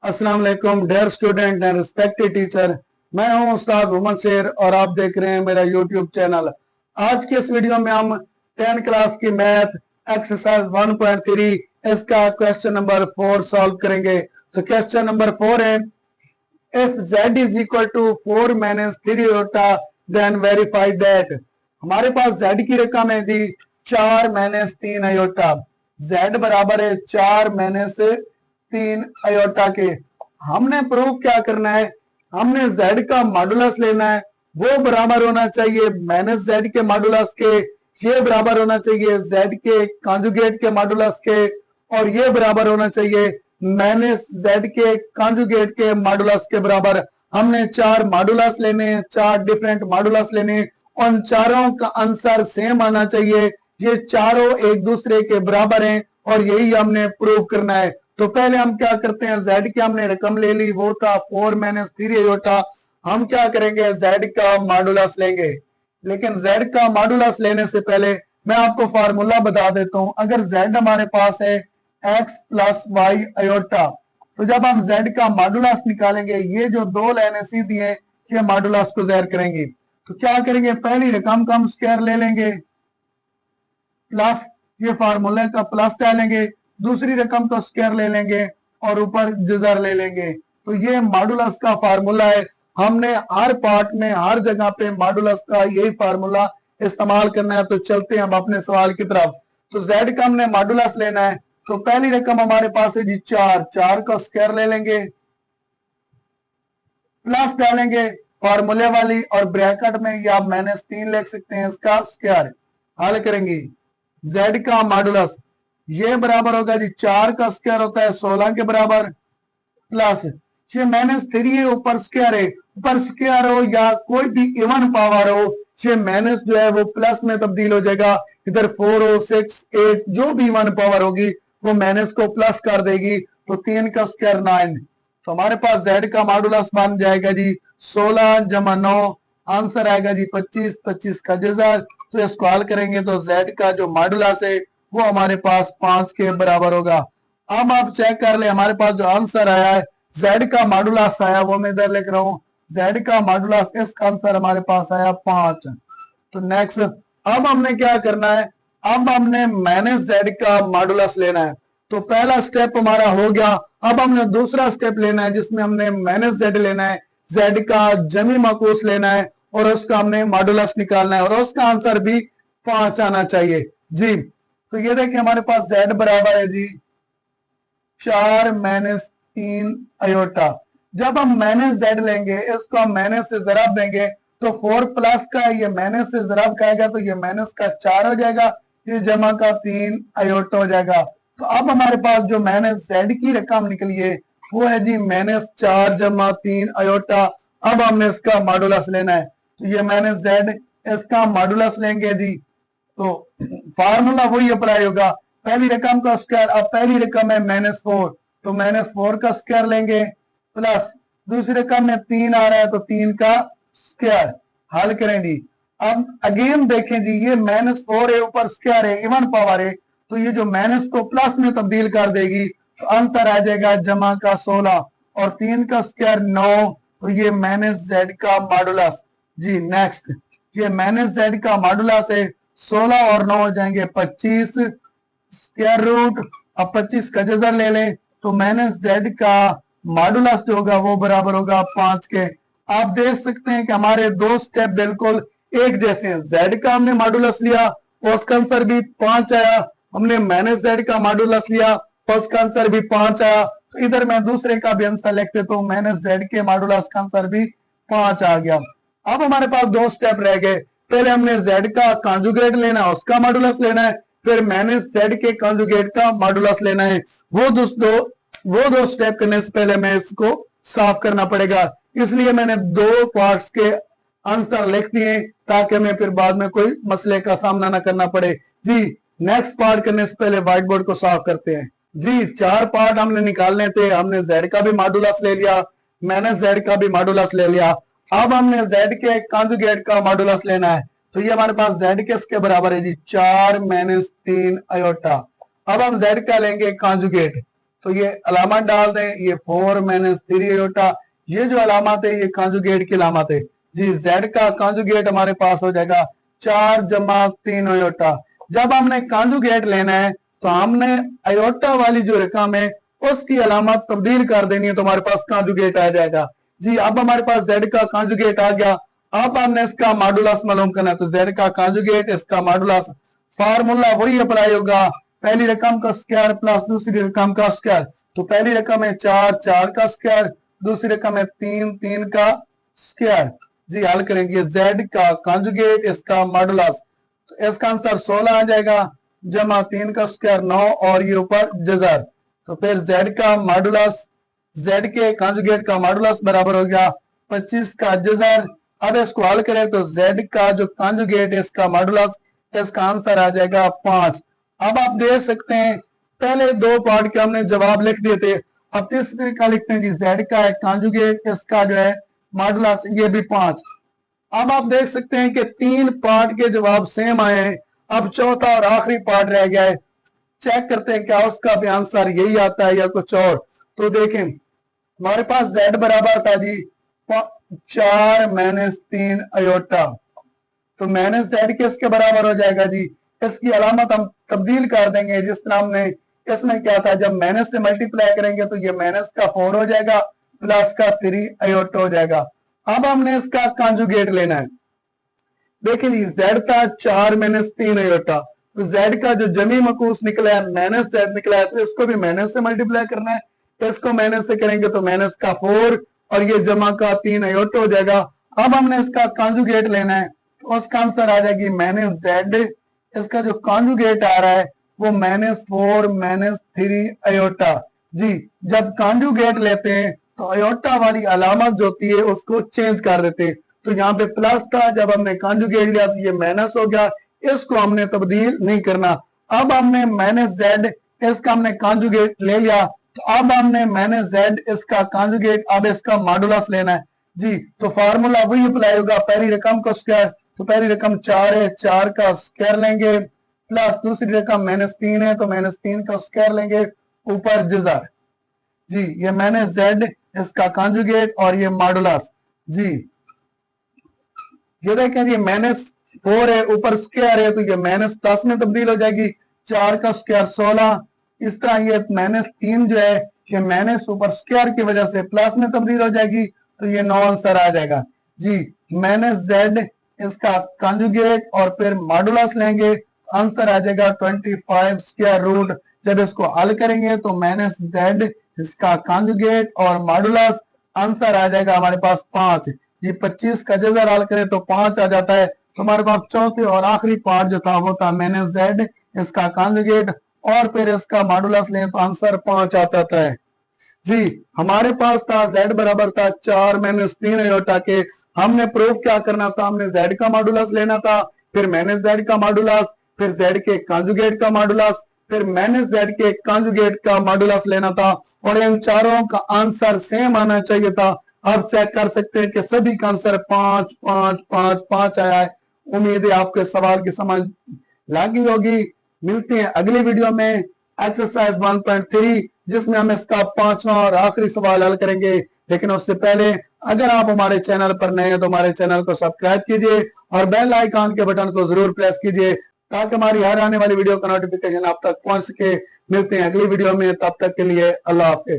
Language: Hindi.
अस्सलाम वालेकुम dear student and respected teacher. मैं हूं उस्ताद मोहम्मद शेर और आप देख रहे हैं मेरा यूट्यूब चैनल। आज के इस वीडियो में हम 10 क्लास की मैथ एक्सरसाइज 1.3 इसका क्वेश्चन नंबर 4 सॉल्व करेंगे। तो क्वेश्चन नंबर 4 है, if z is equal to 4 minus 3 iota then verify that. हमारे पास z की रकम है जी 4 माइनस 3 आयोटा। z बराबर है 4 माइनस 3 आयोटा के। हमने प्रूफ क्या करना है, हमने z का मॉडुलस लेना है, वो बराबर होना चाहिए माइनस z के मॉडुलस के, ये बराबर होना चाहिए z के कॉन्जुगेट के मॉडुलस के, और ये बराबर होना चाहिए माइनस z के कॉन्जुगेट के मॉडुलस के बराबर। हमने 4 मॉडुलस लेने हैं, 4 डिफरेंट मॉडुलस लेने, उन चारों का आंसर सेम आना चाहिए। ये चारों एक दूसरे के बराबर हैं और यही हमने प्रूव करना है। तो पहले हम क्या करते हैं, z की हमने रकम ले ली, वो था 4 माइनस 3 आयोटा। हम क्या करेंगे, z का मॉडुलस लेंगे। लेकिन z का मॉडुलस लेने से पहले मैं आपको फार्मूला बता देता हूं। अगर z हमारे पास है x प्लस वाई आयोटा, तो जब हम z का मॉडुलस निकालेंगे, ये जो दो लाइनें सीधी हैं ये मॉडुलस को ज़ाहिर करेंगी। तो क्या करेंगे, पहली रकम का हम स्क्वायर ले लेंगे, प्लस ये फार्मूले का प्लस डालेंगे, दूसरी रकम का स्क्वायर ले लेंगे और ऊपर जजर ले लेंगे। तो ये मॉडुलस का फार्मूला है। हमने हर पार्ट में हर जगह पे मॉडुलस का यही फार्मूला इस्तेमाल करना है। तो चलते हैं हम अपने सवाल की तरफ। तो z का हमने मॉडुलस लेना है। तो पहली रकम हमारे पास है जी 4, 4 का स्क्वायर ले लेंगे, प्लस डालेंगे फार्मूले वाली, और ब्रैकेट में या माइनस 3 लिख सकते हैं, इसका स्क्वायर हल करेंगे। z का मॉडुलस ये बराबर होगा जी 4 का स्क्वायर होता है 16 के बराबर, प्लस ये माइनस 3 है, ऊपर स्क्वायर है, ऊपर स्क्वायर हो या कोई भी इवन पावर हो, ये माइनस जो है वो प्लस में तब्दील हो जाएगा। इधर 4 हो 6 8 जो भी इवन पावर होगी वो माइनस को प्लस कर देगी। तो 3 का स्क्वायर 9। तो हमारे पास z का मॉडुलस बन जाएगा जी 16 जमा 9, आंसर आएगा जी 25, 25 का जज़र। तो इसको हल करेंगे तो z का जो मॉडुलस है वो हमारे पास 5 के बराबर होगा। अब आप चेक कर ले, हमारे पास जो आंसर आया है z का मॉडुलस आया, वो मैं इधर लिख रहा हूं, z का मॉडुलस, इसका आंसर हमारे पास आया 5। तो नेक्स्ट अब हमने क्या करना है, अब हमने माइनस z का मॉडुलस लेना है। तो पहला स्टेप हमारा हो गया। अब हमने दूसरा स्टेप लेना है जिसमें हमने माइनस z लेना है, z का जमी माकूस लेना है और उसका हमने मॉडुलस निकालना है, और उसका आंसर भी 5 आना चाहिए जी। तो ये देखिए हमारे पास z बराबर है जी 4 माइनस 3 आयोटा। जब हम माइनस z लेंगे, इसको हम माइनस से जरब देंगे, तो 4 प्लस का ये माइनस से जरब खाएगा तो ये माइनस का 4 हो जाएगा, ये जमा का 3 आयोटा हो जाएगा। तो अब हमारे पास जो माइनस z की रकम निकली है वो है जी माइनस 4 जमा 3 आयोटा। अब हमने इसका मॉडुलस लेना है। तो ये माइनस z, इसका मॉडुलस लेंगे जी, तो फार्मूला वही अप्लाई होगा, पहली रकम का स्क्वायर। अब पहली रकम है -4, तो -4 का स्क्वायर लेंगे, प्लस दूसरी रकम में 3 आ रहा है तो 3 का स्क्वायर हल करें जी। अब अगेन देखें जी, ये -4 है, ऊपर स्क्वायर है, इवन पावर है, तो ये जो माइनस को प्लस में तब्दील कर देगी, तो आंसर आ जाएगा जमा का 16 और 3 का स्क्वायर 9। तो ये माइनस z का मॉडुलस जी। नेक्स्ट ये माइनस z का मॉडुलस है, 16 और 9 हो जाएंगे 25 स्क्वायर रूट। अब 25 का जजर ले लें तो माइनस z का मॉडुलस जो होगा वो बराबर होगा 5 के। आप देख सकते हैं कि हमारे दो स्टेप बिल्कुल एक जैसे हैं। z का हमने मॉडुलस लिया, उसका आंसर भी 5 आया। हमने माइनस z का मॉडुलस लिया, उसका आंसर भी 5 आया। तो इधर मैं दूसरे का भी आंसर लिख देता हूं, माइनस z के मॉडुलस का आंसर भी 5 आ गया। अब हमारे पास दो स्टेप रह गए। पहले हमने z का कॉन्जुगेट लेना है, उसका मॉडुलस लेना है, फिर माइनस z के कॉन्जुगेट का मॉडुलस लेना है। वो दो स्टेप करने से पहले मैं इसको साफ करना पड़ेगा, इसलिए मैंने दो पार्ट्स के आंसर लिख दिए ताकि हमें फिर बाद में कोई मसले का सामना ना करना पड़े जी। नेक्स्ट पार्ट करने से पहले व्हाइट बोर्ड को साफ करते हैं जी। 4 पार्ट हमने निकालने थे, हमने z का भी मॉडुलस ले लिया, माइनस z का भी मॉडुलस ले लिया। अब हमने z के कॉन्जुगेट का मॉडुलस लेना है। तो ये हमारे पास z किसके बराबर है जी 4 माइनस 3 आयोटा। अब हम z का लेंगे कॉन्जुगेट, तो ये अलामत डाल दें, ये 4 माइनस 3 आयोटा, ये जो अलामत है ये कांजुगेट की अलामत है जी। Z का कांजुगेट हमारे पास हो जाएगा 4 जमा 3 आयोटा। जब हमने कांजुगेट लेना है तो हमने आयोटा वाली जो रकम है उसकी अलामत तब्दील कर देनी है, तो हमारे पास कांजुगेट आ जाएगा जी। अब हमारे पास Z का कांजुगेट आ गया, अब हमने इसका मॉडुलस मालूम करना है, तो Z का कांजुगेट इसका मॉडुलस, फार्मूला वही अप्लाई होगा, पहली रकम का स्क्वायर प्लस दूसरी रकम का स्क्वायर। तो पहली रकम है 4, 4 का स्क्वायर, दूसरी रकम है 3, 3 का स्क्वायर जी। हल करेंगे Z का कांजुगेट इसका मॉडुलस, तो इसका आंसर 16 आ जाएगा, जमा 3 का स्क्वायर 9 और ये ऊपर जजर। तो फिर Z का मॉडुलस, Z के कांजुगेट का मॉडुलस बराबर हो गया 25 का जजर। अब इसको हल करें तो Z का जो कांजुगेट है इसका मॉडुलस, इसका आंसर आ जाएगा 5। अब आप देख सकते हैं पहले दो पार्ट के हमने जवाब लिख दिए थे, अब तीसरे का लिखते हैं जी। Z का है कांजुगेट, इसका जो है मॉडुलस ये भी 5। अब आप देख सकते हैं कि 3 पार्ट के जवाब सेम आए हैं, अब चौथा और आखिरी पार्ट रह गया है, चेक करते हैं क्या उसका भी आंसर यही आता है या कुछ और। तो देखें हमारे पास Z बराबर था जी 4 माइनस 3 आयोटा, तो माइनस Z किसके बराबर हो जाएगा जी, इसकी अलामत हम तब्दील कर देंगे, जिस तरह हमने इसमें क्या था, जब माइनस से मल्टीप्लाई करेंगे तो ये माइनस का 4 हो जाएगा, प्लस का 3 आयोटा हो जाएगा। अब हमने इसका कांजुगेट लेना है, देखिए जी Z था 4 माइनस 3 आयोटा, तो Z का जो जमी मकूस निकला है माइनस Z निकला है, तो इसको भी माइनस से मल्टीप्लाई करना है, इसको माइनस से करेंगे तो माइनस का 4 और ये जमा का 3 आयोटा हो जाएगा। अब हमने इसका कांजुगेट लेना है, तो उसका आंसर आ जाएगी माइनस Z, इसका जो कांजुगेट आ रहा है वो माइनस 4 माइनस 3 आयोटा जी। जब कांजुगेट लेते हैं तो आयोटा वाली अलामत जो होती है उसको चेंज कर देते हैं, तो यहाँ पे प्लस था, जब हमने कांजुगेट लिया तो ये माइनस हो गया, इसको हमने तब्दील नहीं करना। अब हमने माइनस Z, इसका हमने कांजुगेट ले लिया, तो अब हमने माइनस Z इसका कांजुगेट, अब इसका मॉडुलस लेना है जी। तो फार्मूला वही अप्लाई होगा, पहली रकम का स्क्वायर, तो पहली रकम 4 है, 4 का स्क्वायर लेंगे, प्लस दूसरी रकम माइनस 3 है तो माइनस 3 का स्क्वायर लेंगे, ऊपर जजर जी। ये माइनस Z इसका कांजुगेट और ये मॉडुलस जी। ये देखें जी माइनस 4 है, ऊपर स्क्वायर है, तो ये माइनस प्लस में तब्दील हो जाएगी, 4 का स्क्वायर 16। इस तरह ये माइनस 3 जो है ये माइनस ऊपर स्क्वायर की वजह से प्लस में तब्दील हो जाएगी, तो ये 9 आंसर आ जाएगा जी। माइनस Z इसका कांजुगेट और फिर मॉडुलस लेंगे, आंसर आ जाएगा 25 स्क्वायर रूट। जब इसको हल करेंगे तो माइनस Z इसका कांजुगेट और मॉडुलस, आंसर आ जाएगा हमारे पास 5 जी। 25 का जजर हल करें तो 5 आ जाता है, तो हमारे पास चौथे और आखिरी पार्ट जो था वो था माइनस Z इसका कांजुगेट और फिर इसका मॉडुलस लें तो आंसर 5 आ जाता है जी। हमारे पास था Z बराबर था 4 माइनस 3 आयोटा के, हमने प्रूफ क्या करना था, हमने Z का मॉडुलस लेना था, फिर माइनस Z का मॉडुलस, फिर Z के कांजुगेट का मॉडुलस, फिर माइनस Z के कांजुगेट का मॉडुलस लेना था, और इन चारों का आंसर सेम आना चाहिए था। आप चेक कर सकते हैं कि सभी का आंसर 5 5 5 5 आया है। उम्मीद है आपके सवाल की समझ लगी होगी। मिलते हैं अगली वीडियो में एक्सरसाइज 1.3, जिसमें हम इसका 5वां और आखिरी सवाल हल करेंगे। लेकिन उससे पहले अगर आप हमारे चैनल पर नए हैं तो हमारे चैनल को सब्सक्राइब कीजिए और बेल आइकॉन के बटन को जरूर प्रेस कीजिए, ताकि हमारी हर आने वाली वीडियो का नोटिफिकेशन आप तक पहुंच सके। मिलते हैं अगली वीडियो में, तब तक के लिए अल्लाह हाफिज।